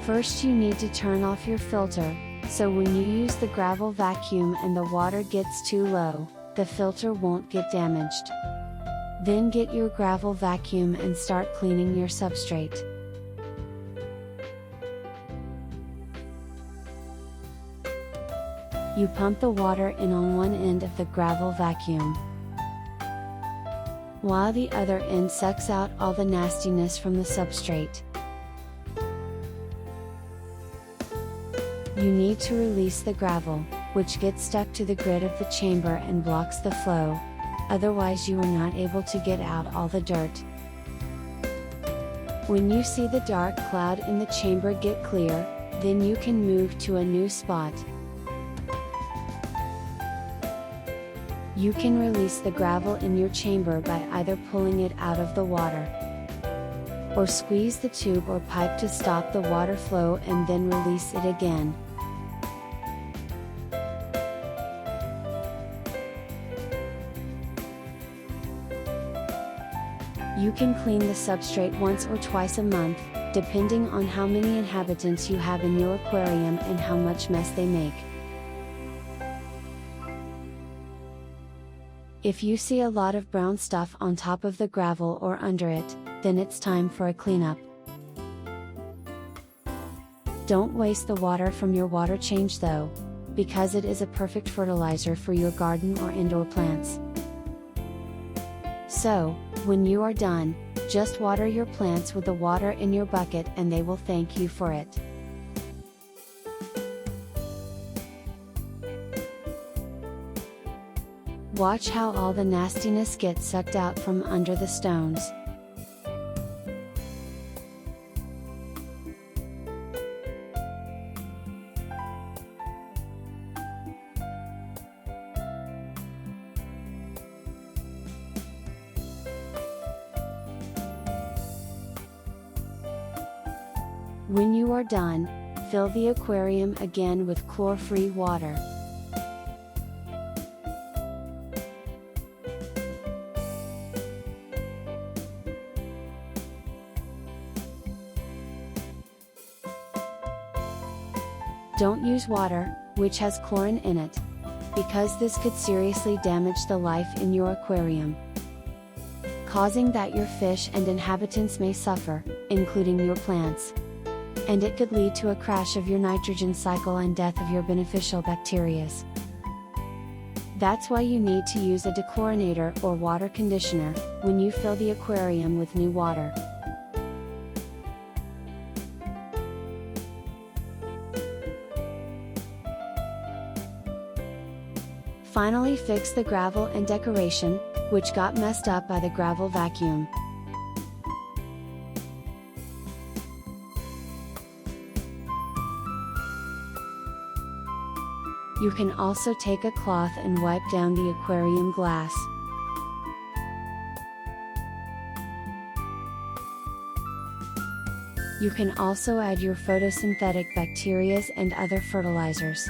First you need to turn off your filter, so when you use the gravel vacuum and the water gets too low, the filter won't get damaged. Then get your gravel vacuum and start cleaning your substrate. You pump the water in on one end of the gravel vacuum, while the other end sucks out all the nastiness from the substrate. You need to release the gravel, which gets stuck to the grid of the chamber and blocks the flow, otherwise you are not able to get out all the dirt. When you see the dark cloud in the chamber get clear, then you can move to a new spot. You can release the gravel in your chamber by either pulling it out of the water, or squeeze the tube or pipe to stop the water flow and then release it again. You can clean the substrate once or twice a month, depending on how many inhabitants you have in your aquarium and how much mess they make. If you see a lot of brown stuff on top of the gravel or under it, then it's time for a cleanup. Don't waste the water from your water change though, because it is a perfect fertilizer for your garden or indoor plants. So, when you are done, just water your plants with the water in your bucket and they will thank you for it. Watch how all the nastiness gets sucked out from under the stones. When you are done, fill the aquarium again with chlor-free water. Don't use water, which has chlorine in it, because this could seriously damage the life in your aquarium, causing that your fish and inhabitants may suffer, including your plants. And it could lead to a crash of your nitrogen cycle and death of your beneficial bacteria. That's why you need to use a dechlorinator or water conditioner when you fill the aquarium with new water. Finally, fix the gravel and decoration, which got messed up by the gravel vacuum. You can also take a cloth and wipe down the aquarium glass. You can also add your photosynthetic bacteria and other fertilizers.